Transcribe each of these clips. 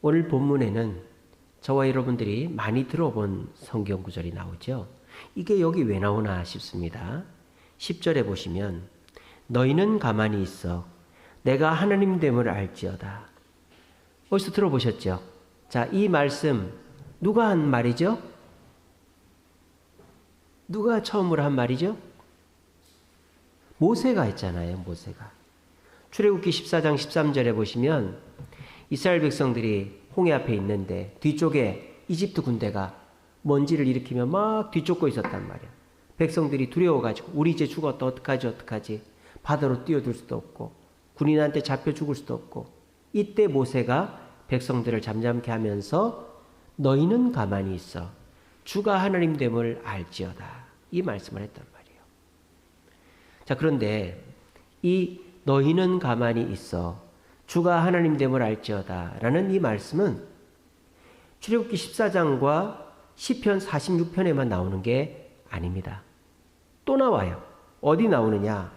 오늘 본문에는 저와 여러분들이 많이 들어본 성경 구절이 나오죠. 이게 여기 왜 나오나 싶습니다. 10절에 보시면 너희는 가만히 있어 내가 하나님 됨을 알지어다. 어디서 들어보셨죠? 자, 이 말씀 누가 한 말이죠? 누가 처음으로 한 말이죠? 모세가 했잖아요. 모세가. 출애굽기 14장 13절에 보시면 이스라엘 백성들이 홍해 앞에 있는데 뒤쪽에 이집트 군대가 먼지를 일으키며 막 뒤쫓고 있었단 말이야. 백성들이 두려워가지고 우리 이제 죽었다 어떡하지 바다로 뛰어들 수도 없고 군인한테 잡혀 죽을 수도 없고, 이때 모세가 백성들을 잠잠케 하면서 너희는 가만히 있어 주가 하나님 됨을 알지어다, 이 말씀을 했단 말이에요. 자, 그런데 이 너희는 가만히 있어 주가 하나님 됨을 알지어다 라는 이 말씀은 출애굽기 14장과 시편 46편에만 나오는 게 아닙니다. 또 나와요. 어디 나오느냐?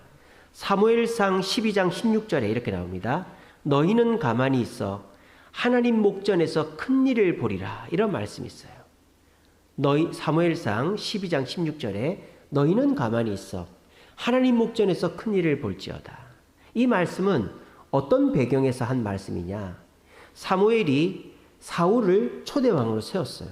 사무엘상 12장 16절에 이렇게 나옵니다. 너희는 가만히 있어 하나님 목전에서 큰 일을 보리라, 이런 말씀이 있어요. 사무엘상 12장 16절에 너희는 가만히 있어 하나님 목전에서 큰 일을 볼지어다. 이 말씀은 어떤 배경에서 한 말씀이냐? 사무엘이 사울을 초대왕으로 세웠어요.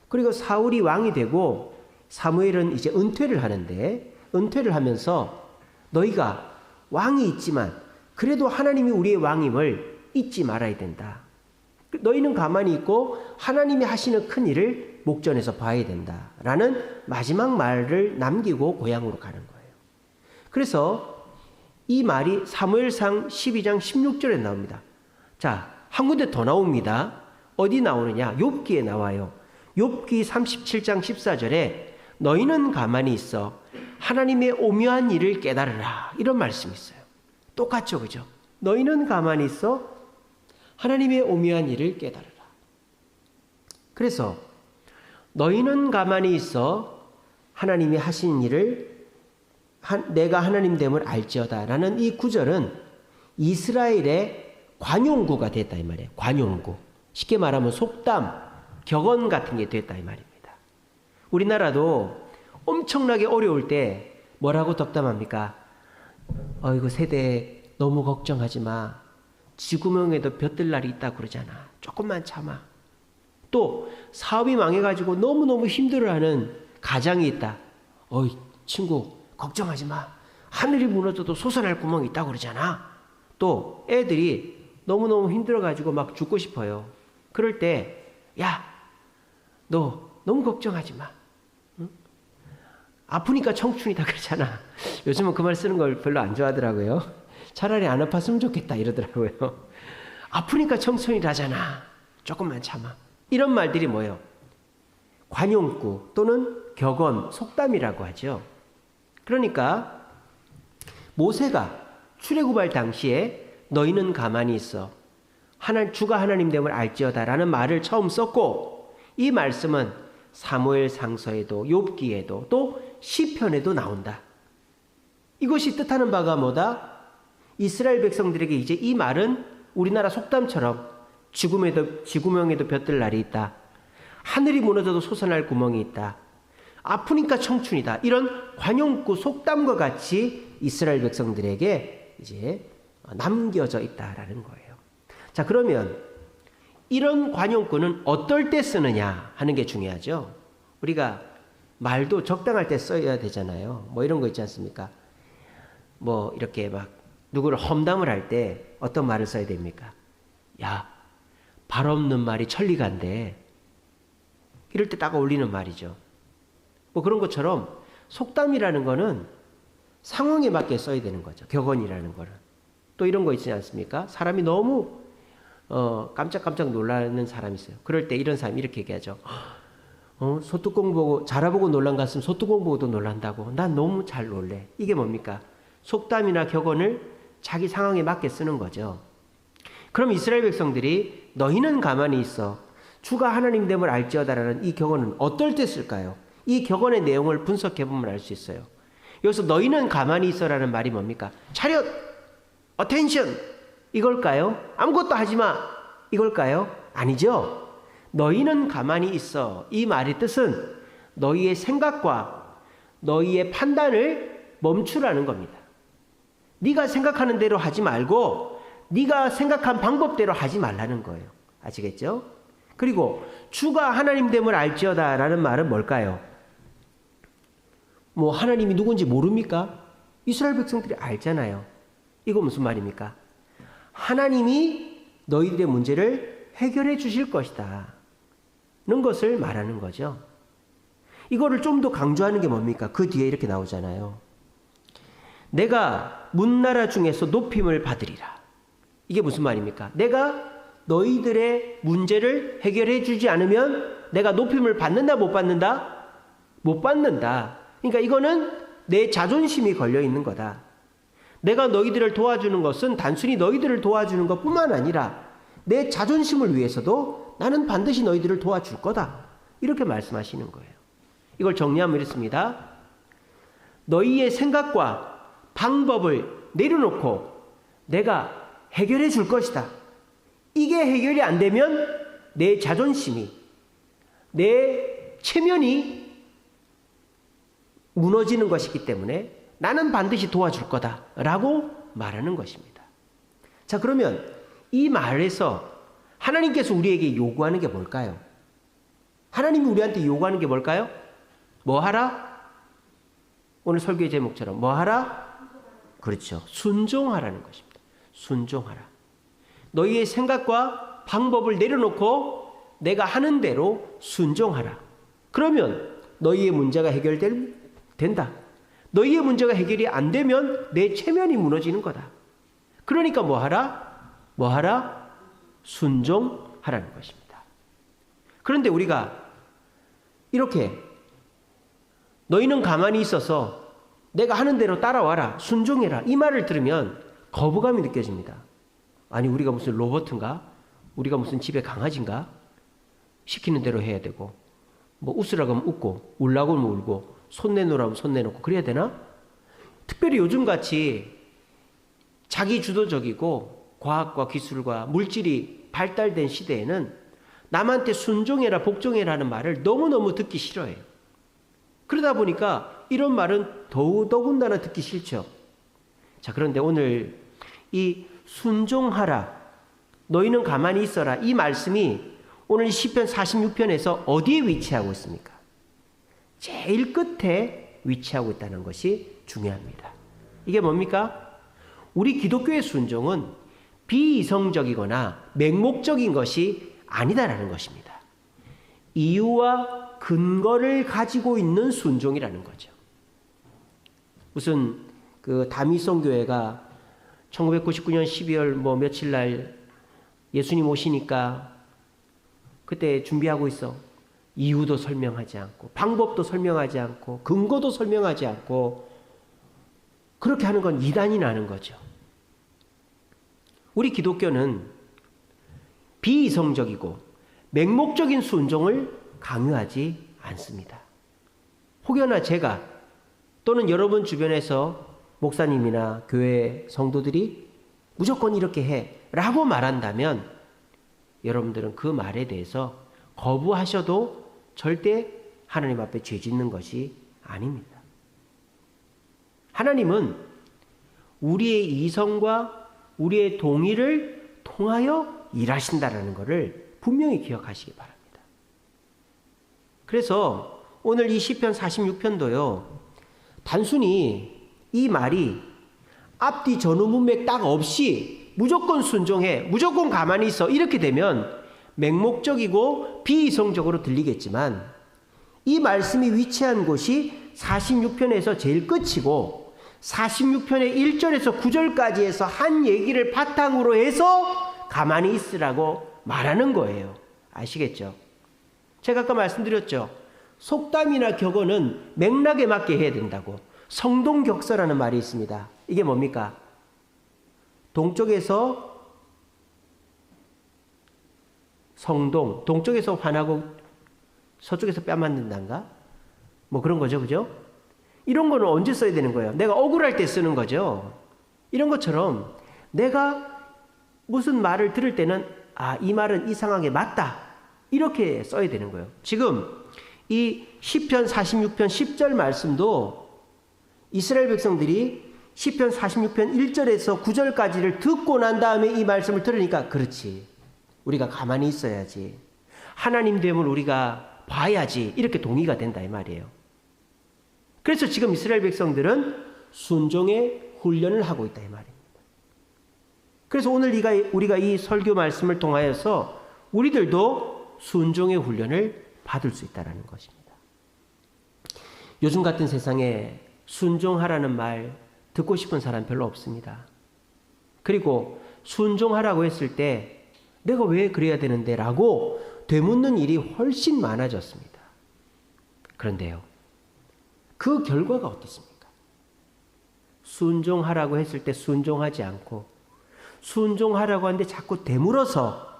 그리고 사울이 왕이 되고 사무엘은 이제 은퇴를 하는데, 은퇴를 하면서 너희가 왕이 있지만 그래도 하나님이 우리의 왕임을 잊지 말아야 된다. 너희는 가만히 있고 하나님이 하시는 큰 일을 목전에서 봐야 된다 라는 마지막 말을 남기고 고향으로 가는 거예요. 그래서 이 말이 사무엘상 12장 16절에 나옵니다. 자, 한 군데 더 나옵니다. 어디 나오느냐? 욥기에 나와요. 욥기 37장 14절에 너희는 가만히 있어 하나님의 오묘한 일을 깨달으라, 이런 말씀이 있어요. 똑같죠, 그죠? 너희는 가만히 있어 하나님의 오묘한 일을 깨달으라. 그래서 너희는 가만히 있어 하나님이 하신 일을 내가 하나님 됨을 알지어다 라는 이 구절은 이스라엘의 관용구가 됐다 이 말이에요. 관용구. 쉽게 말하면 속담, 격언 같은 게 됐다 이 말입니다. 우리나라도 엄청나게 어려울 때 뭐라고 덕담합니까? 어이구 세대 너무 걱정하지 마. 쥐구멍에도 볕들 날이 있다고 그러잖아. 조금만 참아. 또 사업이 망해가지고 너무너무 힘들어하는 가장이 있다. 어이 친구 걱정하지 마. 하늘이 무너져도 솟아날 구멍이 있다고 그러잖아. 또 애들이 너무너무 힘들어가지고 막 죽고 싶어요. 그럴 때 야, 너 너무 걱정하지 마. 응? 아프니까 청춘이다 그러잖아. 요즘은 그 말 쓰는 걸 별로 안 좋아하더라고요. 차라리 안 아팠으면 좋겠다 이러더라고요. 아프니까 청춘이라잖아. 조금만 참아. 이런 말들이 뭐예요? 관용구 또는 격언, 속담이라고 하죠. 그러니까 모세가 출애굽할 당시에 너희는 가만히 있어 주가 하나님 됨을 알지어다 라는 말을 처음 썼고, 이 말씀은 사무엘상서에도 욥기에도 또 시편에도 나온다. 이것이 뜻하는 바가 뭐다? 이스라엘 백성들에게 이제 이 말은 우리나라 속담처럼 쥐구멍에도 볕들 날이 있다. 하늘이 무너져도 솟아날 구멍이 있다. 아프니까 청춘이다. 이런 관용구 속담과 같이 이스라엘 백성들에게 이제 남겨져 있다라는 거예요. 자, 그러면 이런 관용구는 어떨 때 쓰느냐 하는 게 중요하죠. 우리가 말도 적당할 때 써야 되잖아요. 뭐 이런 거 있지 않습니까? 뭐 이렇게 막 누구를 험담을 할 때 어떤 말을 써야 됩니까? 야, 발 없는 말이 천리간데, 이럴 때 딱 어울리는 말이죠. 뭐 그런 것처럼 속담이라는 거는 상황에 맞게 써야 되는 거죠. 격언이라는 거는. 또 이런 거 있지 않습니까? 사람이 너무 깜짝깜짝 놀라는 사람이 있어요. 그럴 때 이런 사람이 이렇게 얘기하죠. 소뚜껑 보고 자라보고 놀란 것 같으면 소뚜껑 보고도 놀란다고. 난 너무 잘 놀래. 이게 뭡니까? 속담이나 격언을 자기 상황에 맞게 쓰는 거죠. 그럼 이스라엘 백성들이 너희는 가만히 있어 주가 하나님 됨을 알지어다라는 이 격언은 어떨 때 쓸까요? 이 격언의 내용을 분석해 보면 알 수 있어요. 여기서 너희는 가만히 있어라는 말이 뭡니까? 차렷! 어텐션! 이걸까요? 아무것도 하지 마! 이걸까요? 아니죠. 너희는 가만히 있어. 이 말의 뜻은 너희의 생각과 너희의 판단을 멈추라는 겁니다. 네가 생각하는 대로 하지 말고 네가 생각한 방법대로 하지 말라는 거예요. 아시겠죠? 그리고 주가 하나님됨을 알지어다 라는 말은 뭘까요? 뭐 하나님이 누군지 모릅니까? 이스라엘 백성들이 알잖아요. 이거 무슨 말입니까? 하나님이 너희들의 문제를 해결해 주실 것이다 는 것을 말하는 거죠. 이거를 좀 더 강조하는 게 뭡니까? 그 뒤에 이렇게 나오잖아요. 내가 문나라 중에서 높임을 받으리라. 이게 무슨 말입니까? 내가 너희들의 문제를 해결해 주지 않으면 내가 높임을 받는다, 못 받는다? 못 받는다. 그러니까 이거는 내 자존심이 걸려 있는 거다. 내가 너희들을 도와주는 것은 단순히 너희들을 도와주는 것뿐만 아니라 내 자존심을 위해서도 나는 반드시 너희들을 도와줄 거다. 이렇게 말씀하시는 거예요. 이걸 정리하면 이렇습니다. 너희의 생각과 방법을 내려놓고 내가 해결해 줄 것이다. 이게 해결이 안 되면 내 자존심이, 내 체면이 무너지는 것이기 때문에 나는 반드시 도와줄 거다라고 말하는 것입니다. 자, 그러면 이 말에서 하나님께서 우리에게 요구하는 게 뭘까요? 하나님이 우리한테 요구하는 게 뭘까요? 뭐 하라? 오늘 설교의 제목처럼 뭐 하라? 그렇죠. 순종하라는 것입니다. 순종하라. 너희의 생각과 방법을 내려놓고 내가 하는 대로 순종하라. 그러면 너희의 문제가 해결된다. 너희의 문제가 해결이 안 되면 내 체면이 무너지는 거다. 그러니까 뭐 하라? 뭐 하라? 순종하라는 것입니다. 그런데 우리가 이렇게 너희는 가만히 있어서 내가 하는 대로 따라와라. 순종해라. 이 말을 들으면 거부감이 느껴집니다. 아니 우리가 무슨 로봇인가? 우리가 무슨 집에 강아지인가? 시키는 대로 해야 되고 뭐 웃으라고 하면 웃고 울라고 하면 울고 손 내놓으라면 손 내놓고 그래야 되나? 특별히 요즘같이 자기 주도적이고 과학과 기술과 물질이 발달된 시대에는 남한테 순종해라 복종해라는 말을 너무너무 듣기 싫어해요. 그러다 보니까 이런 말은 더더군다나 듣기 싫죠. 자, 그런데 오늘 이 순종하라, 너희는 가만히 있어라 이 말씀이 오늘 시편 46편에서 어디에 위치하고 있습니까? 제일 끝에 위치하고 있다는 것이 중요합니다. 이게 뭡니까? 우리 기독교의 순종은 비이성적이거나 맹목적인 것이 아니다라는 것입니다. 이유와 근거를 가지고 있는 순종이라는 거죠. 무슨 그 다미성 교회가 1999년 12월 뭐 며칠 날 예수님 오시니까 그때 준비하고 있어. 이유도 설명하지 않고 방법도 설명하지 않고 근거도 설명하지 않고 그렇게 하는 건 이단이 나는 거죠. 우리 기독교는 비이성적이고 맹목적인 순종을 강요하지 않습니다. 혹여나 제가 또는 여러분 주변에서 목사님이나 교회 성도들이 무조건 이렇게 해 라고 말한다면 여러분들은 그 말에 대해서 거부하셔도 절대 하나님 앞에 죄 짓는 것이 아닙니다. 하나님은 우리의 이성과 우리의 동의를 통하여 일하신다라는 것을 분명히 기억하시기 바랍니다. 그래서 오늘 이 시편 46편도요. 단순히 이 말이 앞뒤 전후 문맥 딱 없이 무조건 순종해, 무조건 가만히 있어 이렇게 되면 맹목적이고 비이성적으로 들리겠지만 이 말씀이 위치한 곳이 46편에서 제일 끝이고 46편의 1절에서 9절까지 해서 한 얘기를 바탕으로 해서 가만히 있으라고 말하는 거예요. 아시겠죠? 제가 아까 말씀드렸죠. 속담이나 격언은 맥락에 맞게 해야 된다고. 성동격서라는 말이 있습니다. 이게 뭡니까? 동쪽에서 성동, 동쪽에서 화나고 서쪽에서 뺨 맞는단가? 뭐 그런 거죠, 그죠? 이런 거는 언제 써야 되는 거예요? 내가 억울할 때 쓰는 거죠. 이런 것처럼 내가 무슨 말을 들을 때는 이 말은 이 상황에 맞다. 이렇게 써야 되는 거예요. 지금 이 시편 46편 10절 말씀도 이스라엘 백성들이 시편 46편 1절에서 9절까지를 듣고 난 다음에 이 말씀을 들으니까 그렇지. 우리가 가만히 있어야지. 하나님 됨을 우리가 봐야지. 이렇게 동의가 된다 이 말이에요. 그래서 지금 이스라엘 백성들은 순종의 훈련을 하고 있다 이 말입니다. 그래서 오늘 우리가 이 설교 말씀을 통하여서 우리들도 순종의 훈련을 받을 수 있다는 것입니다. 요즘 같은 세상에 순종하라는 말 듣고 싶은 사람 별로 없습니다. 그리고 순종하라고 했을 때 내가 왜 그래야 되는데 라고 되묻는 일이 훨씬 많아졌습니다. 그런데요, 그 결과가 어떻습니까? 순종하라고 했을 때 순종하지 않고 순종하라고 하는데 자꾸 되물어서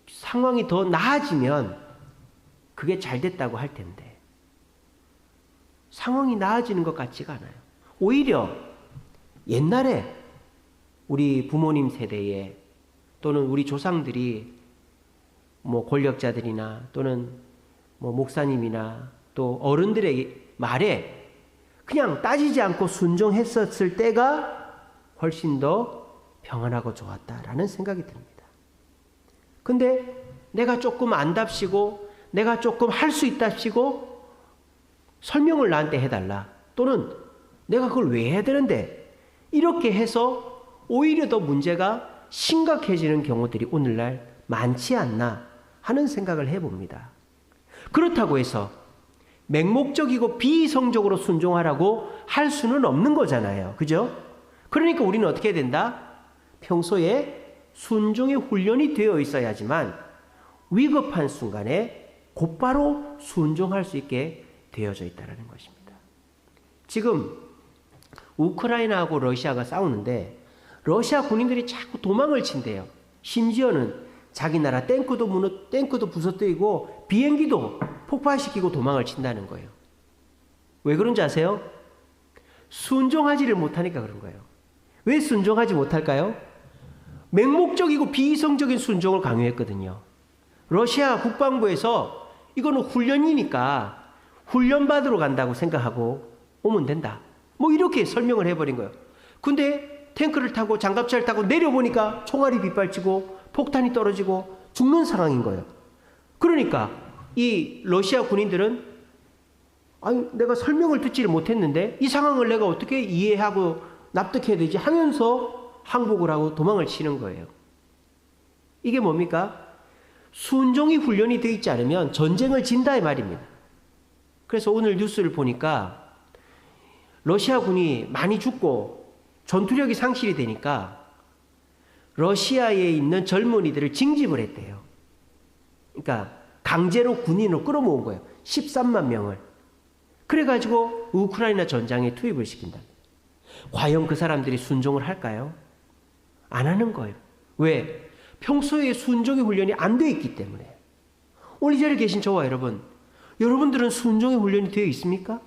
상황이 더 나아지면 그게 잘 됐다고 할 텐데 상황이 나아지는 것 같지가 않아요. 오히려 옛날에 우리 부모님 세대에 또는 우리 조상들이 권력자들이나 또는 목사님이나 또 어른들의 말에 그냥 따지지 않고 순종했었을 때가 훨씬 더 평안하고 좋았다라는 생각이 듭니다. 근데 내가 조금 안답시고 내가 조금 할 수 있답시고 설명을 나한테 해달라. 또는 내가 그걸 왜 해야 되는데 이렇게 해서 오히려 더 문제가 심각해지는 경우들이 오늘날 많지 않나 하는 생각을 해봅니다. 그렇다고 해서 맹목적이고 비이성적으로 순종하라고 할 수는 없는 거잖아요. 그죠? 그러니까 우리는 어떻게 해야 된다? 평소에 순종의 훈련이 되어 있어야지만 위급한 순간에 곧바로 순종할 수 있게 되어져 있다는 것입니다. 지금 우크라이나하고 러시아가 싸우는데 러시아 군인들이 자꾸 도망을 친대요. 심지어는 자기 나라 탱크도 부서뜨리고 비행기도 폭파시키고 도망을 친다는 거예요. 왜 그런지 아세요? 순종하지를 못하니까 그런 거예요. 왜 순종하지 못할까요? 맹목적이고 비이성적인 순종을 강요했거든요. 러시아 국방부에서 이거는 훈련이니까 훈련받으러 간다고 생각하고 오면 된다. 이렇게 설명을 해버린 거예요. 근데 탱크를 타고 장갑차를 타고 내려보니까 총알이 빗발치고 폭탄이 떨어지고 죽는 상황인 거예요. 그러니까 이 러시아 군인들은 내가 설명을 듣지를 못했는데 이 상황을 내가 어떻게 이해하고 납득해야 되지 하면서 항복을 하고 도망을 치는 거예요. 이게 뭡니까? 순종이 훈련이 되어 있지 않으면 전쟁을 진다 이 말입니다. 그래서 오늘 뉴스를 보니까 러시아 군이 많이 죽고 전투력이 상실이 되니까 러시아에 있는 젊은이들을 징집을 했대요. 그러니까 강제로 군인으로 끌어모은 거예요. 13만 명을. 그래가지고 우크라이나 전장에 투입을 시킨다. 과연 그 사람들이 순종을 할까요? 안 하는 거예요. 왜? 평소에 순종의 훈련이 안 되어 있기 때문에. 오늘 이 자리에 계신 저와 여러분들은 순종의 훈련이 되어 있습니까?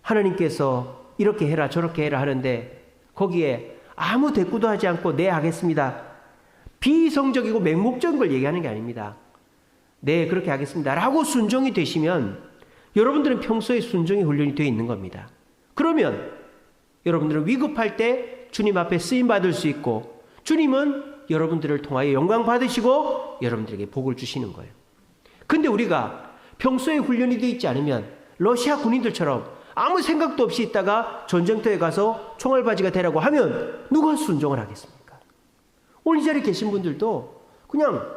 하나님께서 이렇게 해라 저렇게 해라 하는데 거기에 아무 대꾸도 하지 않고 네 하겠습니다. 비이성적이고 맹목적인 걸 얘기하는 게 아닙니다. 네 그렇게 하겠습니다 라고 순종이 되시면 여러분들은 평소에 순종의 훈련이 되어 있는 겁니다. 그러면 여러분들은 위급할 때 주님 앞에 쓰임받을 수 있고 주님은 여러분들을 통하여 영광 받으시고 여러분들에게 복을 주시는 거예요. 근데 우리가 평소에 훈련이 되어 있지 않으면 러시아 군인들처럼 아무 생각도 없이 있다가 전쟁터에 가서 총알바지가 되라고 하면 누가 순종을 하겠습니까? 오늘 이 자리에 계신 분들도 그냥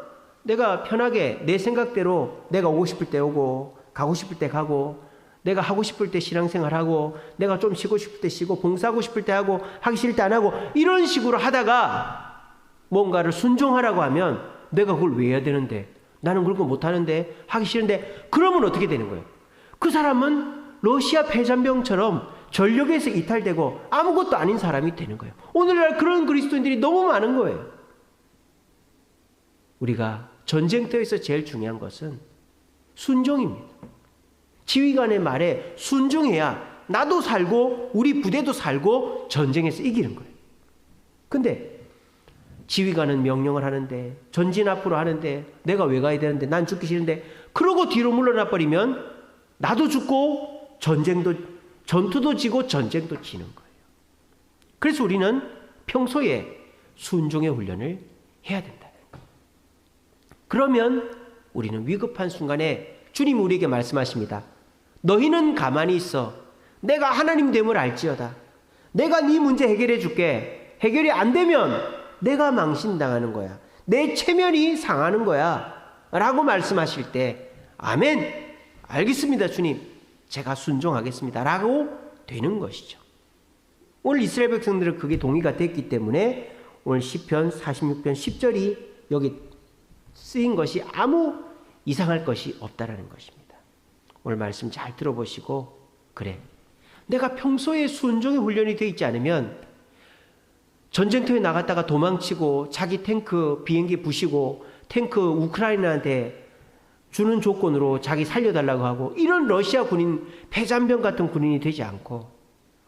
내가 편하게 내 생각대로 내가 오고 싶을 때 오고 가고 싶을 때 가고 내가 하고 싶을 때 신앙생활하고 내가 좀 쉬고 싶을 때 쉬고 봉사하고 싶을 때 하고 하기 싫을 때 안 하고 이런 식으로 하다가 뭔가를 순종하라고 하면 내가 그걸 왜 해야 되는데 나는 그런 거 못하는데 하기 싫은데 그러면 어떻게 되는 거예요? 그 사람은 러시아 패잔병처럼 전력에서 이탈되고 아무것도 아닌 사람이 되는 거예요. 오늘날 그런 그리스도인들이 너무 많은 거예요. 우리가 전쟁터에서 제일 중요한 것은 순종입니다. 지휘관의 말에 순종해야 나도 살고 우리 부대도 살고 전쟁에서 이기는 거예요. 근데 지휘관은 명령을 하는데, 전진 앞으로 하는데 내가 왜 가야 되는데, 난 죽기 싫은데, 그러고 뒤로 물러나 버리면 나도 죽고 전투도 지고 전쟁도 지는 거예요. 그래서 우리는 평소에 순종의 훈련을 해야 된다. 그러면 우리는 위급한 순간에 주님이 우리에게 말씀하십니다. 너희는 가만히 있어. 내가 하나님 됨을 알지어다. 내가 네 문제 해결해 줄게. 해결이 안 되면 내가 망신당하는 거야. 내 체면이 상하는 거야. 라고 말씀하실 때 아멘, 알겠습니다 주님, 제가 순종하겠습니다 라고 되는 것이죠. 오늘 이스라엘 백성들은 그게 동의가 됐기 때문에 오늘 시편 46편 10절이 여기 쓰인 것이 아무 이상할 것이 없다라는 것입니다. 오늘 말씀 잘 들어보시고, 그래, 내가 평소에 순종의 훈련이 되어 있지 않으면 전쟁터에 나갔다가 도망치고 자기 탱크 비행기 부시고 탱크 우크라이나한테 주는 조건으로 자기 살려달라고 하고, 이런 러시아 군인, 패잔병 같은 군인이 되지 않고,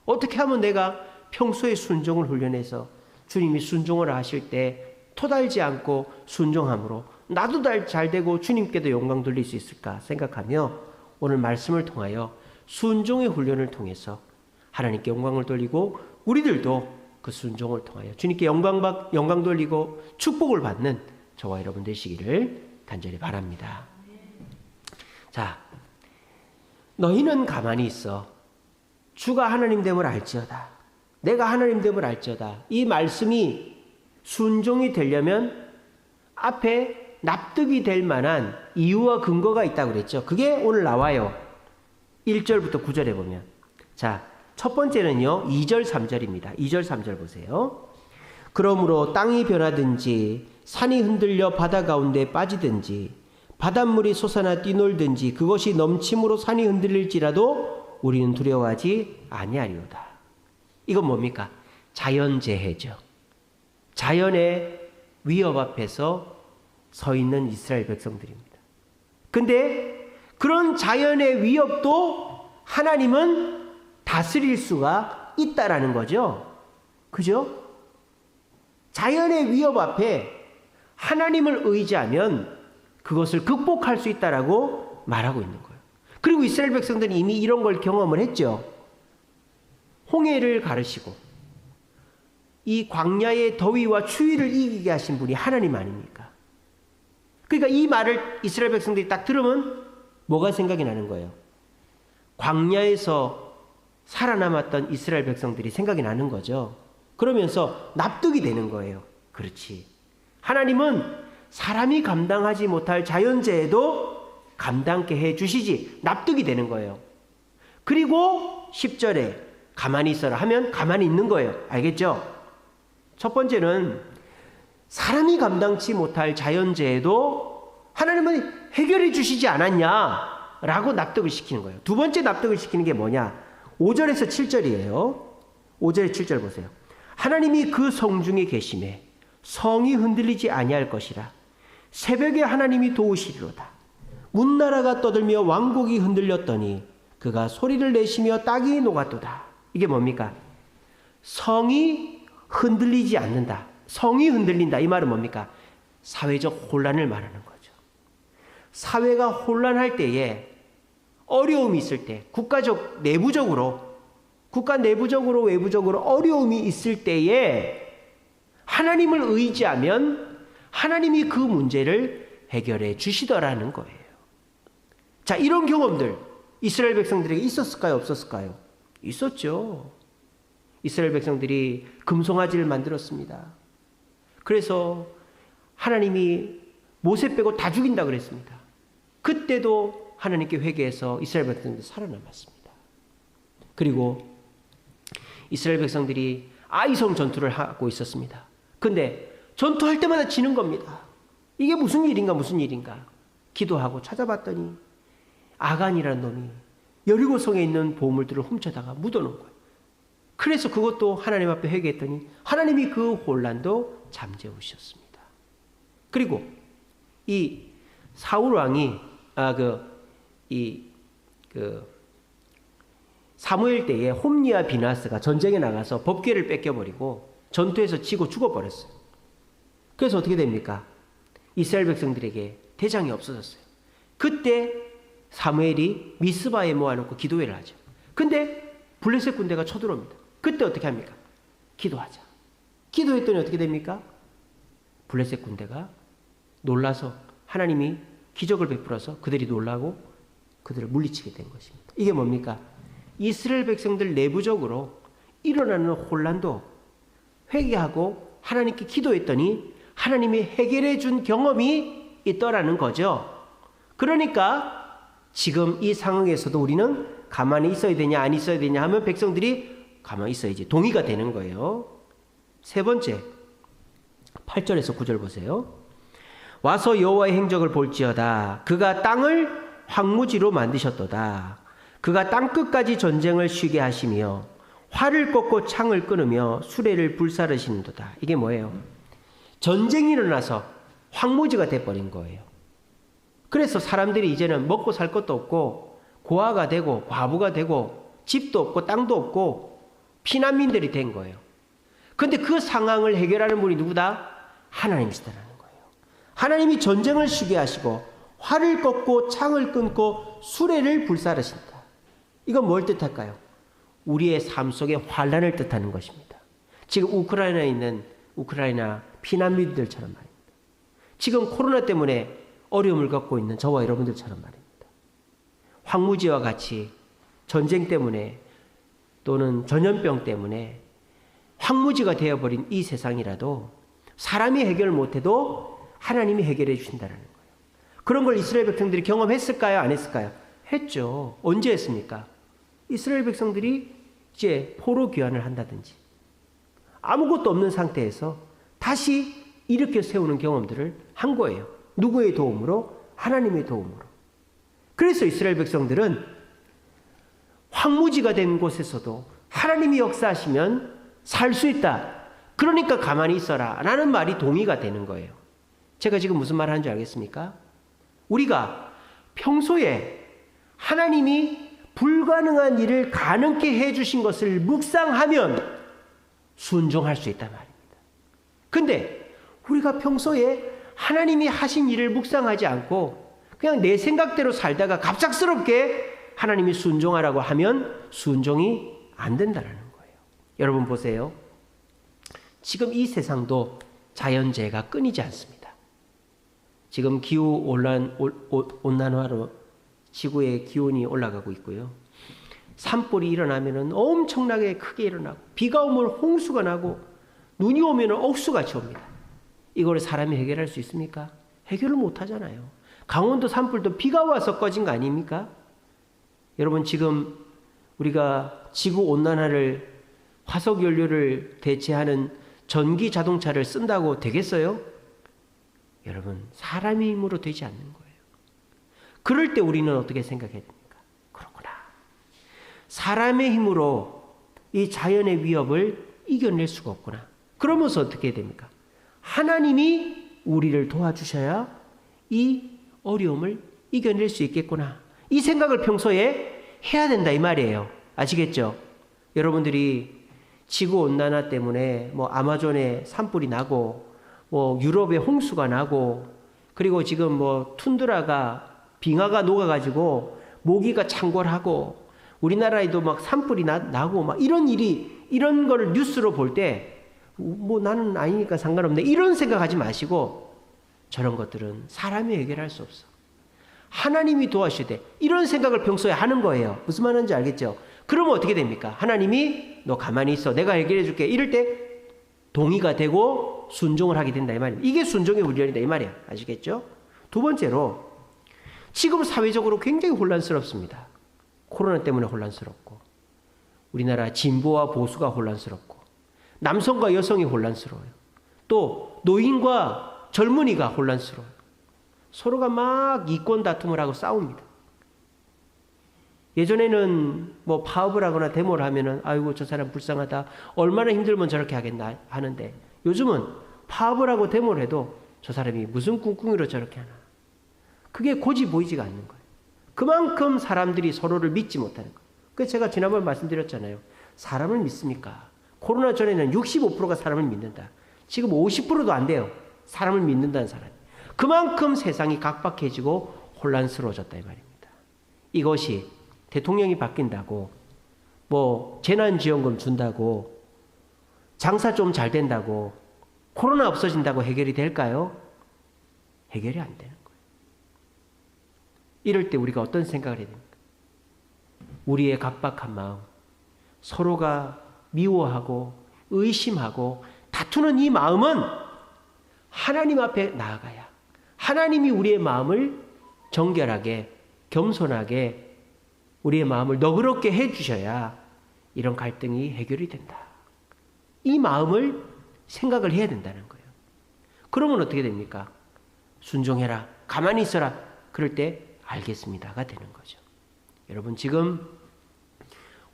어떻게 하면 내가 평소에 순종을 훈련해서 주님이 순종을 하실 때 토달지 않고 순종함으로 나도 잘 되고 주님께도 영광 돌릴 수 있을까 생각하며 오늘 말씀을 통하여 순종의 훈련을 통해서 하나님께 영광을 돌리고, 우리들도 그 순종을 통하여 주님께 영광 돌리고 축복을 받는 저와 여러분 되시기를 간절히 바랍니다. 자, 너희는 가만히 있어. 주가 하나님 됨을 알지어다. 내가 하나님 됨을 알지어다. 이 말씀이 순종이 되려면 앞에 납득이 될 만한 이유와 근거가 있다고 그랬죠. 그게 오늘 나와요. 1절부터 9절에 보면. 자, 첫 번째는요, 2절 3절입니다. 2절 3절 보세요. 그러므로 땅이 변하든지 산이 흔들려 바다 가운데 빠지든지 바닷물이 솟아나 뛰놀든지 그것이 넘침으로 산이 흔들릴지라도 우리는 두려워하지 아니하리로다. 이건 뭡니까? 자연재해죠. 자연의 위협 앞에서 서 있는 이스라엘 백성들입니다. 근데 그런 자연의 위협도 하나님은 다스릴 수가 있다라는 거죠. 그죠? 자연의 위협 앞에 하나님을 의지하면 그것을 극복할 수 있다라고 말하고 있는 거예요. 그리고 이스라엘 백성들은 이미 이런 걸 경험을 했죠. 홍해를 가르시고 이 광야의 더위와 추위를 이기게 하신 분이 하나님 아닙니까? 그러니까 이 말을 이스라엘 백성들이 딱 들으면 뭐가 생각이 나는 거예요? 광야에서 살아남았던 이스라엘 백성들이 생각이 나는 거죠. 그러면서 납득이 되는 거예요. 그렇지. 하나님은 사람이 감당하지 못할 자연재해도 감당케 해주시지. 납득이 되는 거예요. 그리고 10절에 가만히 있어라 하면 가만히 있는 거예요. 알겠죠? 첫 번째는 사람이 감당치 못할 자연재해도 하나님은 해결해 주시지 않았냐라고 납득을 시키는 거예요. 두 번째 납득을 시키는 게 뭐냐? 5절에서 7절이에요. 5절에 7절 보세요. 하나님이 그 성중에 계심에 성이 흔들리지 아니할 것이라. 새벽에 하나님이 도우시리로다. 문나라가 떠들며 왕국이 흔들렸더니 그가 소리를 내시며 땅이 녹았도다. 이게 뭡니까? 성이 흔들리지 않는다. 성이 흔들린다. 이 말은 뭡니까? 사회적 혼란을 말하는 거죠. 사회가 혼란할 때에, 어려움이 있을 때, 국가 내부적으로 외부적으로 어려움이 있을 때에 하나님을 의지하면 하나님이 그 문제를 해결해 주시더라는 거예요. 자, 이런 경험들 이스라엘 백성들에게 있었을까요? 없었을까요? 있었죠. 이스라엘 백성들이 금송아지를 만들었습니다. 그래서 하나님이 모세 빼고 다 죽인다 그랬습니다. 그때도 하나님께 회개해서 이스라엘 백성들이 살아남았습니다. 그리고 이스라엘 백성들이 아이성 전투를 하고 있었습니다. 근데 전투할 때마다 지는 겁니다. 이게 무슨 일인가 기도하고 찾아봤더니 아간이라는 놈이 여리고성에 있는 보물들을 훔쳐다가 묻어놓은 거예요. 그래서 그것도 하나님 앞에 회개했더니 하나님이 그 혼란도 잠재우셨습니다. 그리고 이 사울 왕이 사무엘 때에 홈리와 비나스가 전쟁에 나가서 법궤를 뺏겨버리고 전투에서 지고 죽어버렸어요. 그래서 어떻게 됩니까? 이스라엘 백성들에게 대장이 없어졌어요. 그때 사무엘이 미스바에 모아놓고 기도회를 하죠. 근데 블레셋 군대가 쳐들어옵니다. 그때 어떻게 합니까? 기도하자. 기도했더니 어떻게 됩니까? 블레셋 군대가 놀라서 하나님이 기적을 베풀어서 그들이 놀라고 그들을 물리치게 된 것입니다. 이게 뭡니까? 이스라엘 백성들 내부적으로 일어나는 혼란도 회개하고 하나님께 기도했더니 하나님이 해결해 준 경험이 있더라는 거죠. 그러니까 지금 이 상황에서도 우리는 가만히 있어야 되냐 안 있어야 되냐 하면 백성들이 가만히 있어야지 동의가 되는 거예요. 세 번째 8절에서 9절 보세요. 와서 여호와의 행적을 볼지어다. 그가 땅을 황무지로 만드셨도다. 그가 땅끝까지 전쟁을 쉬게 하시며 활을 꺾고 창을 끊으며 수레를 불사르시는도다. 이게 뭐예요? 전쟁이 일어나서 황무지가 돼버린 거예요. 그래서 사람들이 이제는 먹고 살 것도 없고 고아가 되고 과부가 되고 집도 없고 땅도 없고 피난민들이 된 거예요. 근데 그 상황을 해결하는 분이 누구다? 하나님이시다라는 거예요. 하나님이 전쟁을 쉬게 하시고 활을 꺾고 창을 끊고 수레를 불사르신다. 이건 뭘 뜻할까요? 우리의 삶 속에 환란을 뜻하는 것입니다. 지금 우크라이나에 있는 우크라이나 피난민들처럼 말입니다. 지금 코로나 때문에 어려움을 겪고 있는 저와 여러분들처럼 말입니다. 황무지와 같이 전쟁 때문에 또는 전염병 때문에 황무지가 되어버린 이 세상이라도 사람이 해결 못해도 하나님이 해결해 주신다는 거예요. 그런 걸 이스라엘 백성들이 경험했을까요? 안 했을까요? 했죠. 언제 했습니까? 이스라엘 백성들이 이제 포로 귀환을 한다든지 아무것도 없는 상태에서 다시 일으켜 세우는 경험들을 한 거예요. 누구의 도움으로? 하나님의 도움으로. 그래서 이스라엘 백성들은 황무지가 된 곳에서도 하나님이 역사하시면 살 수 있다. 그러니까 가만히 있어라 라는 말이 동의가 되는 거예요. 제가 지금 무슨 말 하는지 알겠습니까? 우리가 평소에 하나님이 불가능한 일을 가능케 해주신 것을 묵상하면 순종할 수 있단 말입니다. 근데 우리가 평소에 하나님이 하신 일을 묵상하지 않고 그냥 내 생각대로 살다가 갑작스럽게 하나님이 순종하라고 하면 순종이 안 된다는 거예요. 여러분 보세요. 지금 이 세상도 자연재해가 끊이지 않습니다. 지금 기후온난화로 지구의 기온이 올라가고 있고요. 산불이 일어나면 엄청나게 크게 일어나고 비가 오면 홍수가 나고 눈이 오면 억수같이 옵니다. 이걸 사람이 해결할 수 있습니까? 해결을 못하잖아요. 강원도 산불도 비가 와서 꺼진 거 아닙니까? 여러분 지금 우리가 지구온난화를 화석연료를 대체하는 전기 자동차를 쓴다고 되겠어요? 여러분 사람의 힘으로 되지 않는 거예요. 그럴 때 우리는 어떻게 생각해야 됩니까? 그렇구나. 사람의 힘으로 이 자연의 위협을 이겨낼 수가 없구나. 그러면서 어떻게 해야 됩니까? 하나님이 우리를 도와주셔야 이 어려움을 이겨낼 수 있겠구나. 이 생각을 평소에 해야 된다 이 말이에요. 아시겠죠? 여러분들이 지구온난화 때문에 뭐 아마존에 산불이 나고 뭐 유럽에 홍수가 나고 그리고 지금 뭐 툰드라가 빙하가 녹아가지고 모기가 창궐하고 우리나라에도 막 산불이 나고 막 이런 거를 뉴스로 볼 때 뭐 나는 아니니까 상관없네 이런 생각하지 마시고 저런 것들은 사람이 해결할 수 없어. 하나님이 도와주셔야 돼. 이런 생각을 평소에 하는 거예요. 무슨 말인지 알겠죠? 그러면 어떻게 됩니까? 하나님이 너 가만히 있어. 내가 해결해 줄게. 이럴 때 동의가 되고 순종을 하게 된다 이 말입니다. 이게 순종의 훈련이다 이 말이야. 아시겠죠? 두 번째로 지금 사회적으로 굉장히 혼란스럽습니다. 코로나 때문에 혼란스럽고 우리나라 진보와 보수가 혼란스럽고 남성과 여성이 혼란스러워요. 또 노인과 젊은이가 혼란스러워요. 서로가 막 이권 다툼을 하고 싸웁니다. 예전에는 뭐 파업을 하거나 데모를 하면은 아이고 저 사람 불쌍하다. 얼마나 힘들면 저렇게 하겠나 하는데 요즘은 파업을 하고 데모를 해도 저 사람이 무슨 꿍꿍이로 저렇게 하나. 그게 고지 보이지가 않는 거예요. 그만큼 사람들이 서로를 믿지 못하는 거예요. 그래서 제가 지난번 말씀드렸잖아요. 사람을 믿습니까? 코로나 전에는 65%가 사람을 믿는다. 지금 50%도 안 돼요. 사람을 믿는다는 사람이. 그만큼 세상이 각박해지고 혼란스러워졌다 이 말입니다. 이것이 대통령이 바뀐다고 뭐 재난지원금 준다고 장사 좀 잘 된다고 코로나 없어진다고 해결이 될까요? 해결이 안 되는 거예요. 이럴 때 우리가 어떤 생각을 해야 됩니까? 우리의 각박한 마음, 서로가 미워하고 의심하고 다투는 이 마음은 하나님 앞에 나아가야 하나님이 우리의 마음을 정결하게 겸손하게 우리의 마음을 너그럽게 해주셔야 이런 갈등이 해결이 된다. 이 마음을 생각을 해야 된다는 거예요. 그러면 어떻게 됩니까? 순종해라. 가만히 있어라. 그럴 때 알겠습니다가 되는 거죠. 여러분 지금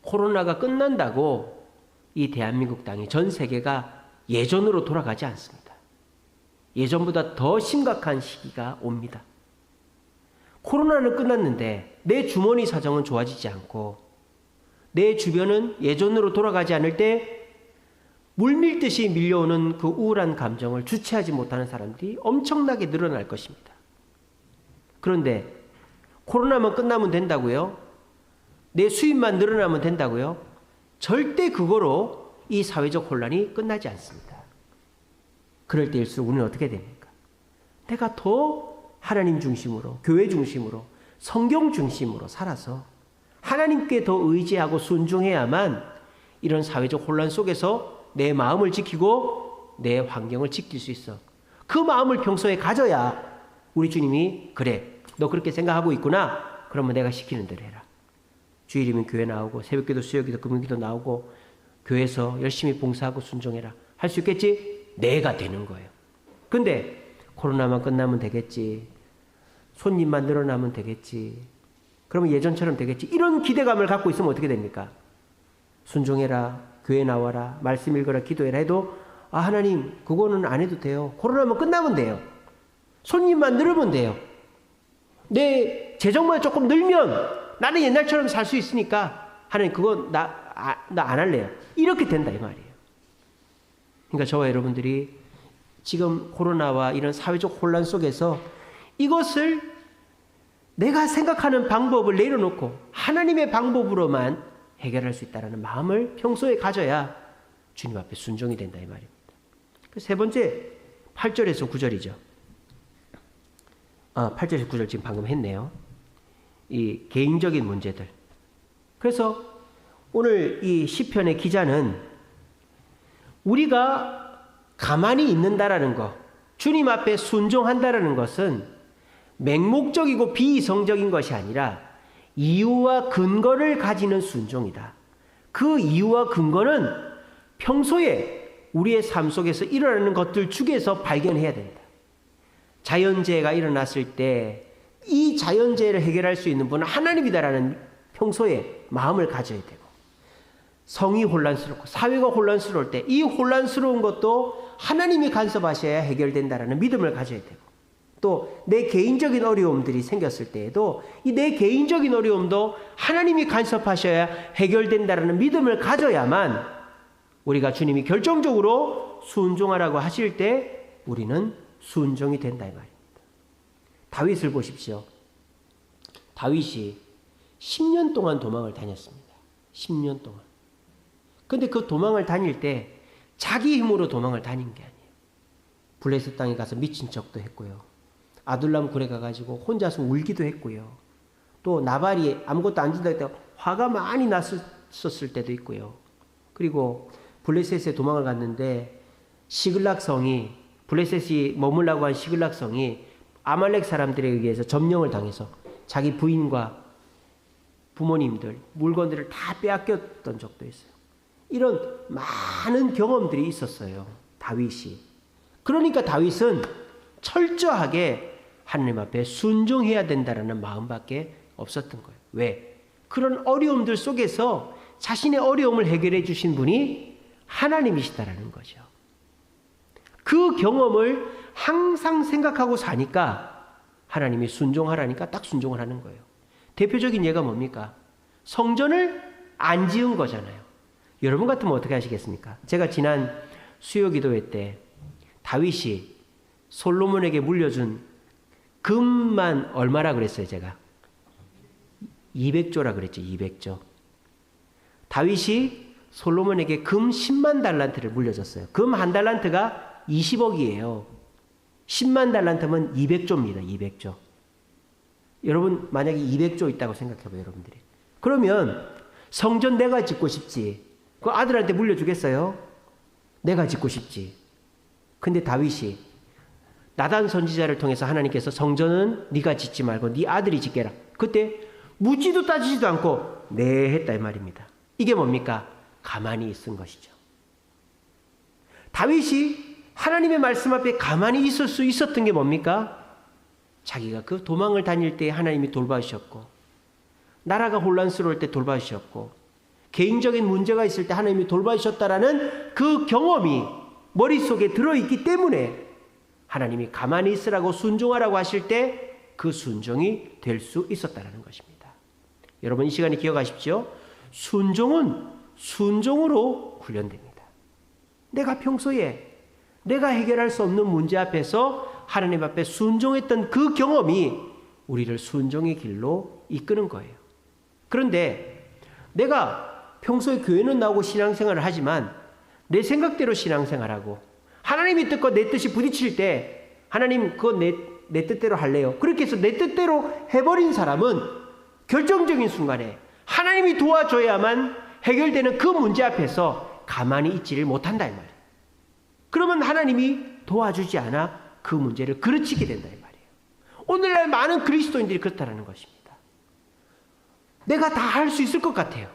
코로나가 끝난다고 이 대한민국 땅이 전 세계가 예전으로 돌아가지 않습니다. 예전보다 더 심각한 시기가 옵니다. 코로나는 끝났는데 내 주머니 사정은 좋아지지 않고 내 주변은 예전으로 돌아가지 않을 때 물밀듯이 밀려오는 그 우울한 감정을 주체하지 못하는 사람들이 엄청나게 늘어날 것입니다. 그런데 코로나만 끝나면 된다고요? 내 수입만 늘어나면 된다고요? 절대 그거로 이 사회적 혼란이 끝나지 않습니다. 그럴 때일수록 우리는 어떻게 됩니까? 내가 더 하나님 중심으로, 교회 중심으로, 성경 중심으로 살아서 하나님께 더 의지하고 순종해야만 이런 사회적 혼란 속에서 내 마음을 지키고 내 환경을 지킬 수 있어. 그 마음을 평소에 가져야 우리 주님이 그래, 너 그렇게 생각하고 있구나. 그러면 내가 시키는 대로 해라. 주일이면 교회 나오고 새벽기도 수요기도 금요기도 나오고 교회에서 열심히 봉사하고 순종해라. 할 수 있겠지? 내가 되는 거예요. 근데 코로나만 끝나면 되겠지. 손님만 늘어나면 되겠지. 그러면 예전처럼 되겠지. 이런 기대감을 갖고 있으면 어떻게 됩니까? 순종해라. 교회 나와라. 말씀 읽어라. 기도해라 해도 아 하나님 그거는 안 해도 돼요. 코로나만 끝나면 돼요. 손님만 늘으면 돼요. 내 재정만 조금 늘면 나는 옛날처럼 살 수 있으니까 하나님 그거 나 안 할래요. 이렇게 된다 이 말이에요. 그러니까 저와 여러분들이 지금 코로나와 이런 사회적 혼란 속에서 이것을 내가 생각하는 방법을 내려놓고 하나님의 방법으로만 해결할 수 있다는 마음을 평소에 가져야 주님 앞에 순종이 된다 이 말입니다. 세 번째 8절에서 9절이죠. 8절에서 9절 지금 방금 했네요. 이 개인적인 문제들. 그래서 오늘 이 시편의 기자는 우리가 가만히 있는다라는 것, 주님 앞에 순종한다라는 것은 맹목적이고 비이성적인 것이 아니라 이유와 근거를 가지는 순종이다. 그 이유와 근거는 평소에 우리의 삶 속에서 일어나는 것들 중에서 발견해야 된다. 자연재해가 일어났을 때 이 자연재해를 해결할 수 있는 분은 하나님이다라는 평소에 마음을 가져야 되고, 성이 혼란스럽고 사회가 혼란스러울 때 이 혼란스러운 것도 하나님이 간섭하셔야 해결된다라는 믿음을 가져야 되고, 또 내 개인적인 어려움들이 생겼을 때에도 이 내 개인적인 어려움도 하나님이 간섭하셔야 해결된다라는 믿음을 가져야만 우리가 주님이 결정적으로 순종하라고 하실 때 우리는 순종이 된다 이 말입니다. 다윗을 보십시오. 다윗이 10년 동안 도망을 다녔습니다. 10년 동안. 근데 그 도망을 다닐 때 자기 힘으로 도망을 다닌 게 아니에요. 블레셋 땅에 가서 미친 척도 했고요. 아둘람 굴에 가가지고 혼자서 울기도 했고요. 또 나발이 아무것도 안 준다 했다가 화가 많이 났었을 때도 있고요. 그리고 블레셋에 도망을 갔는데 시글락 성이, 블레셋이 머물라고 한 시글락 성이 아말렉 사람들에 의해서 점령을 당해서 자기 부인과 부모님들, 물건들을 다 빼앗겼던 적도 있어요. 이런 많은 경험들이 있었어요. 다윗이. 그러니까 다윗은 철저하게 하나님 앞에 순종해야 된다는 마음밖에 없었던 거예요. 왜? 그런 어려움들 속에서 자신의 어려움을 해결해 주신 분이 하나님이시다라는 거죠. 그 경험을 항상 생각하고 사니까 하나님이 순종하라니까 딱 순종을 하는 거예요. 대표적인 예가 뭡니까? 성전을 안 지은 거잖아요. 여러분 같으면 어떻게 하시겠습니까? 제가 지난 수요 기도회 때 다윗이 솔로몬에게 물려준 금만 얼마라 그랬어요, 제가? 200조라 그랬죠, 200조. 다윗이 솔로몬에게 금 10만 달란트를 물려줬어요. 금 한 달란트가 20억이에요. 10만 달란트면 200조입니다, 200조. 여러분, 만약에 200조 있다고 생각해봐요, 여러분들이. 그러면 성전 내가 짓고 싶지. 그 아들한테 물려주겠어요? 내가 짓고 싶지. 근데 다윗이 나단 선지자를 통해서 하나님께서 성전은 네가 짓지 말고 네 아들이 짓게라. 그때 묻지도 따지지도 않고 네 했다 이 말입니다. 이게 뭡니까? 가만히 있은 것이죠. 다윗이 하나님의 말씀 앞에 가만히 있을 수 있었던 게 뭡니까? 자기가 그 도망을 다닐 때 하나님이 돌봐주셨고, 나라가 혼란스러울 때 돌봐주셨고, 개인적인 문제가 있을 때 하나님이 돌봐주셨다라는 그 경험이 머릿속에 들어있기 때문에 하나님이 가만히 있으라고 순종하라고 하실 때 그 순종이 될 수 있었다는 것입니다. 여러분, 이 시간에 기억하십시오. 순종은 순종으로 훈련됩니다. 내가 평소에 내가 해결할 수 없는 문제 앞에서 하나님 앞에 순종했던 그 경험이 우리를 순종의 길로 이끄는 거예요. 그런데 내가 평소에 교회는 나오고 신앙생활을 하지만 내 생각대로 신앙생활하고 하나님의 뜻과 내 뜻이 부딪힐 때 하나님 그거 내 뜻대로 할래요. 그렇게 해서 내 뜻대로 해버린 사람은 결정적인 순간에 하나님이 도와줘야만 해결되는 그 문제 앞에서 가만히 있지를 못한다 이 말이에요. 그러면 하나님이 도와주지 않아 그 문제를 그르치게 된다 이 말이에요. 오늘날 많은 그리스도인들이 그렇다는 것입니다. 내가 다 할 수 있을 것 같아요.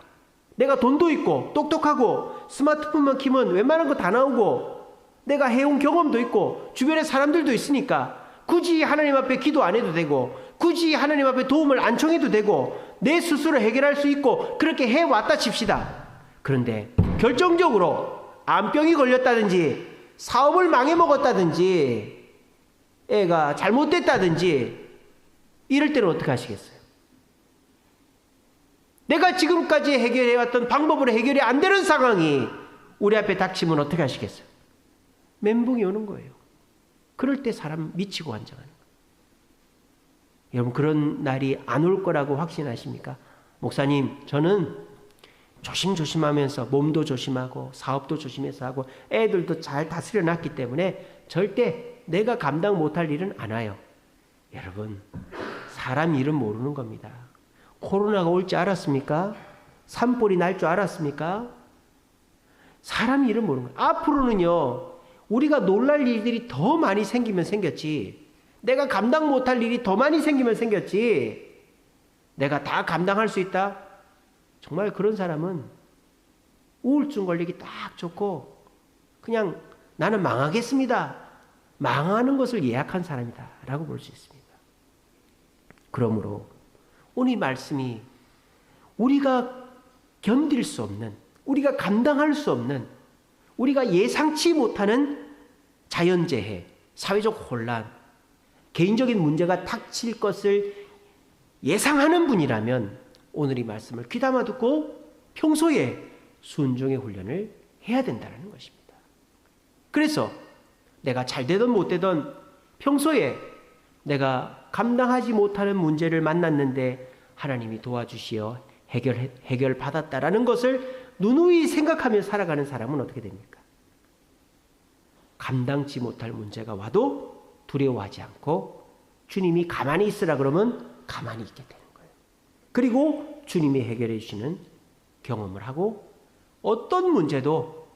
내가 돈도 있고 똑똑하고 스마트폰만 키면 웬만한 거 다 나오고 내가 해온 경험도 있고 주변에 사람들도 있으니까 굳이 하나님 앞에 기도 안 해도 되고 굳이 하나님 앞에 도움을 안 청해도 되고 내 스스로 해결할 수 있고 그렇게 해왔다 칩시다. 그런데 결정적으로 암병이 걸렸다든지 사업을 망해먹었다든지 애가 잘못됐다든지 이럴 때는 어떻게 하시겠어요? 내가 지금까지 해결해왔던 방법으로 해결이 안 되는 상황이 우리 앞에 닥치면 어떻게 하시겠어요? 멘붕이 오는 거예요. 그럴 때 사람 미치고 환장하는 거예요. 여러분, 그런 날이 안 올 거라고 확신하십니까? 목사님, 저는 조심조심하면서 몸도 조심하고 사업도 조심해서 하고 애들도 잘 다스려 놨기 때문에 절대 내가 감당 못할 일은 안 와요. 여러분, 사람 일은 모르는 겁니다. 코로나가 올 줄 알았습니까? 산불이 날 줄 알았습니까? 사람 일은 모르는 거예요. 앞으로는요, 우리가 놀랄 일들이 더 많이 생기면 생겼지, 내가 감당 못할 일이 더 많이 생기면 생겼지, 내가 다 감당할 수 있다? 정말 그런 사람은 우울증 걸리기 딱 좋고 그냥 나는 망하겠습니다, 망하는 것을 예약한 사람이다 라고 볼 수 있습니다. 그러므로 오늘 말씀이 우리가 견딜 수 없는, 우리가 감당할 수 없는, 우리가 예상치 못하는 자연재해, 사회적 혼란, 개인적인 문제가 닥칠 것을 예상하는 분이라면 오늘 이 말씀을 귀담아 듣고 평소에 순종의 훈련을 해야 된다는 것입니다. 그래서 내가 잘 되든 못 되든 평소에 내가 감당하지 못하는 문제를 만났는데 하나님이 도와주시어 해결 받았다라는 것을 누누이 생각하며 살아가는 사람은 어떻게 됩니까? 감당치 못할 문제가 와도 두려워하지 않고 주님이 가만히 있으라 그러면 가만히 있게 되는 거예요. 그리고 주님이 해결해 주시는 경험을 하고 어떤 문제도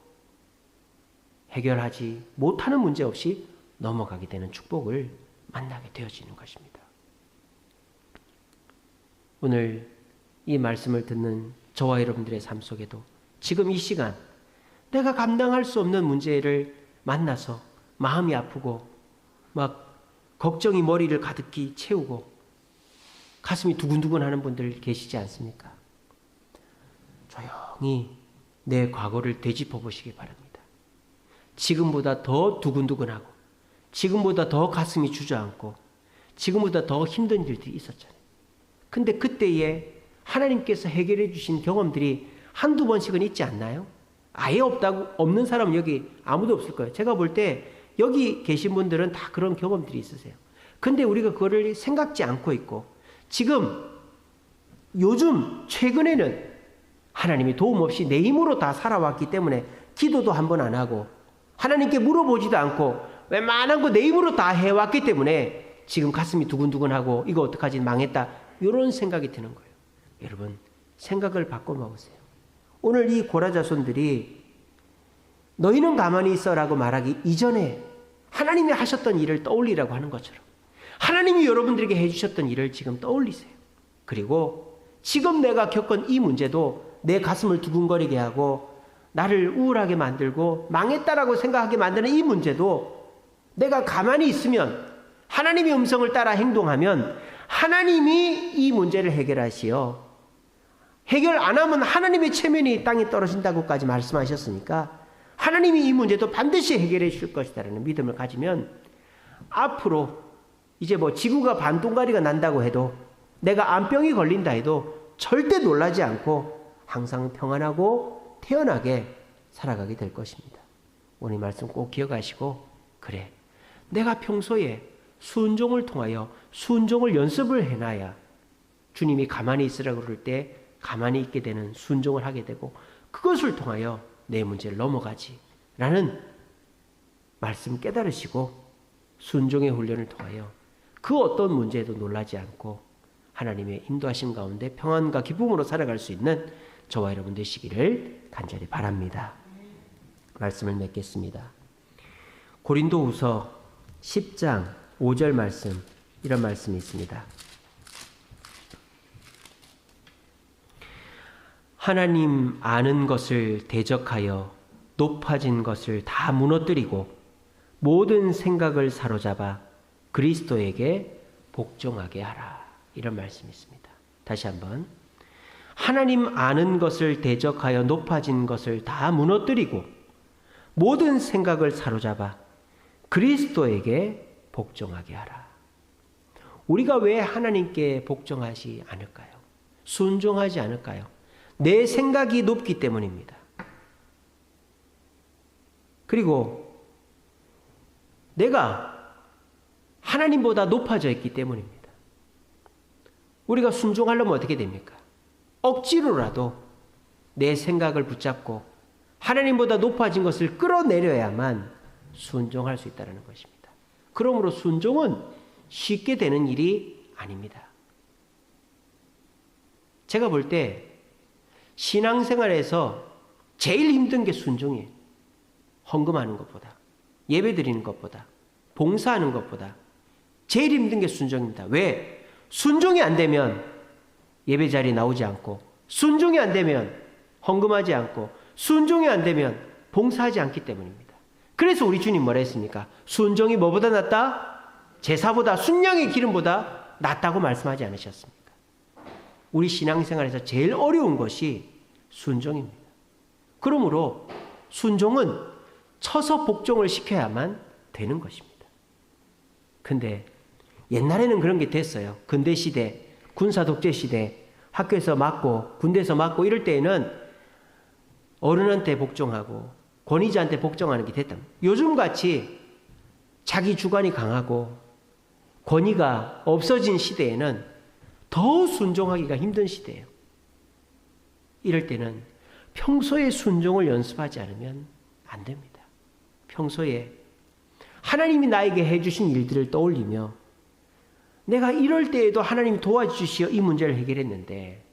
해결하지 못하는 문제 없이 넘어가게 되는 축복을 만나게 되어지는 것입니다. 오늘 이 말씀을 듣는 저와 여러분들의 삶 속에도 지금 이 시간 내가 감당할 수 없는 문제를 만나서 마음이 아프고 막 걱정이 머리를 가득히 채우고 가슴이 두근두근 하는 분들 계시지 않습니까? 조용히 내 과거를 되짚어 보시기 바랍니다. 지금보다 더 두근두근하고 지금보다 더 가슴이 주저앉고 지금보다 더 힘든 일들이 있었잖아요. 근데 그때에 하나님께서 해결해 주신 경험들이 한두 번씩은 있지 않나요? 아예 없는 사람은 여기 아무도 없을 거예요. 제가 볼 때 여기 계신 분들은 다 그런 경험들이 있으세요. 근데 우리가 그거를 생각지 않고 있고, 지금 요즘 최근에는 하나님이 도움 없이 내 힘으로 다 살아왔기 때문에 기도도 한 번 안 하고 하나님께 물어보지도 않고 웬만한 거 내 힘으로 다 해왔기 때문에 지금 가슴이 두근두근하고 이거 어떡하지, 망했다, 이런 생각이 드는 거예요. 여러분, 생각을 바꿔 먹으세요. 오늘 이 고라 자손들이 너희는 가만히 있어라고 말하기 이전에 하나님이 하셨던 일을 떠올리라고 하는 것처럼 하나님이 여러분들에게 해주셨던 일을 지금 떠올리세요. 그리고 지금 내가 겪은 이 문제도 내 가슴을 두근거리게 하고 나를 우울하게 만들고 망했다라고 생각하게 만드는 이 문제도 내가 가만히 있으면, 하나님의 음성을 따라 행동하면 하나님이 이 문제를 해결하시어, 해결 안 하면 하나님의 체면이 땅에 떨어진다고까지 말씀하셨으니까 하나님이 이 문제도 반드시 해결해 주실 것이다라는 믿음을 가지면 앞으로 이제 뭐 지구가 반동가리가 난다고 해도, 내가 암병이 걸린다 해도 절대 놀라지 않고 항상 평안하고 태연하게 살아가게 될 것입니다. 오늘 말씀 꼭 기억하시고, 그래, 내가 평소에 순종을 통하여 순종을 연습을 해놔야 주님이 가만히 있으라고 그럴 때 가만히 있게 되는 순종을 하게 되고, 그것을 통하여 내 문제를 넘어가지 라는 말씀 깨달으시고 순종의 훈련을 통하여 그 어떤 문제에도 놀라지 않고 하나님의 인도하심 가운데 평안과 기쁨으로 살아갈 수 있는 저와 여러분 되시기를 간절히 바랍니다. 말씀을 맺겠습니다. 고린도후서 10장 5절 말씀, 이런 말씀이 있습니다. 하나님 아는 것을 대적하여 높아진 것을 다 무너뜨리고 모든 생각을 사로잡아 그리스도에게 복종하게 하라. 이런 말씀이 있습니다. 다시 한번. 하나님 아는 것을 대적하여 높아진 것을 다 무너뜨리고 모든 생각을 사로잡아 그리스도에게 복종하게 하라. 우리가 왜 하나님께 복종하지 않을까요? 순종하지 않을까요? 내 생각이 높기 때문입니다. 그리고 내가 하나님보다 높아져 있기 때문입니다. 우리가 순종하려면 어떻게 됩니까? 억지로라도 내 생각을 붙잡고 하나님보다 높아진 것을 끌어내려야만 순종할 수 있다는 것입니다. 그러므로 순종은 쉽게 되는 일이 아닙니다. 제가 볼 때 신앙생활에서 제일 힘든 게 순종이에요. 헌금하는 것보다, 예배 드리는 것보다, 봉사하는 것보다 제일 힘든 게 순종입니다. 왜? 순종이 안 되면 예배 자리에 나오지 않고, 순종이 안 되면 헌금하지 않고, 순종이 안 되면 봉사하지 않기 때문입니다. 그래서 우리 주님 뭐라 했습니까? 순종이 뭐보다 낫다? 제사보다, 순양의 기름보다 낫다고 말씀하지 않으셨습니까? 우리 신앙생활에서 제일 어려운 것이 순종입니다. 그러므로 순종은 쳐서 복종을 시켜야만 되는 것입니다. 근데 옛날에는 그런 게 됐어요. 근대시대, 군사독재시대, 학교에서 맞고 군대에서 맞고 이럴 때에는 어른한테 복종하고 권위자한테 복종하는 게 됐다. 요즘같이 자기 주관이 강하고 권위가 없어진 시대에는 더 순종하기가 힘든 시대예요. 이럴 때는 평소에 순종을 연습하지 않으면 안 됩니다. 평소에 하나님이 나에게 해주신 일들을 떠올리며 내가 이럴 때에도 하나님이 도와주시어 이 문제를 해결했는데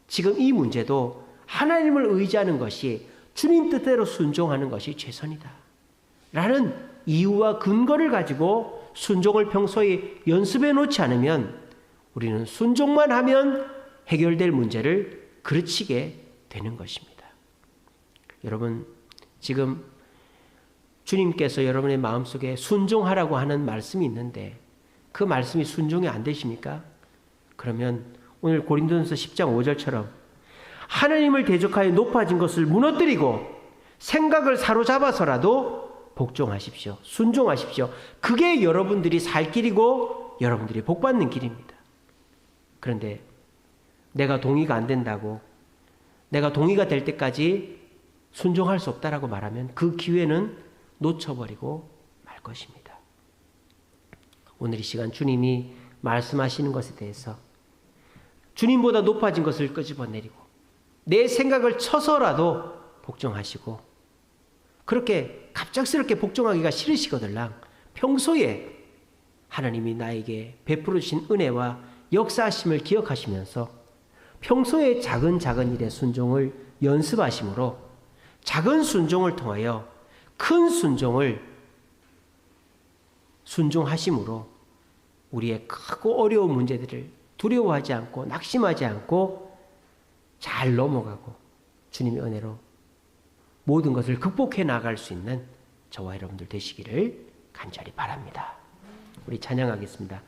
지금 이 문제도 하나님을 의지하는 것이, 주님 뜻대로 순종하는 것이 최선이다 라는 이유와 근거를 가지고 순종을 평소에 연습해 놓지 않으면 우리는 순종만 하면 해결될 문제를 그르치게 되는 것입니다. 여러분, 지금 주님께서 여러분의 마음속에 순종하라고 하는 말씀이 있는데 그 말씀이 순종이 안 되십니까? 그러면 오늘 고린도전서 10장 5절처럼 하나님을 대적하여 높아진 것을 무너뜨리고 생각을 사로잡아서라도 복종하십시오. 순종하십시오. 그게 여러분들이 살 길이고 여러분들이 복받는 길입니다. 그런데 내가 동의가 안 된다고, 내가 동의가 될 때까지 순종할 수 없다라고 말하면 그 기회는 놓쳐버리고 말 것입니다. 오늘 이 시간 주님이 말씀하시는 것에 대해서 주님보다 높아진 것을 끄집어내리고 내 생각을 쳐서라도 복종하시고, 그렇게 갑작스럽게 복종하기가 싫으시거들랑 평소에 하나님이 나에게 베풀어 주신 은혜와 역사하심을 기억하시면서 평소에 작은 일의 순종을 연습하심으로 작은 순종을 통하여 큰 순종하심으로 우리의 크고 어려운 문제들을 두려워하지 않고 낙심하지 않고 잘 넘어가고 주님의 은혜로 모든 것을 극복해 나갈 수 있는 저와 여러분들 되시기를 간절히 바랍니다. 우리 찬양하겠습니다.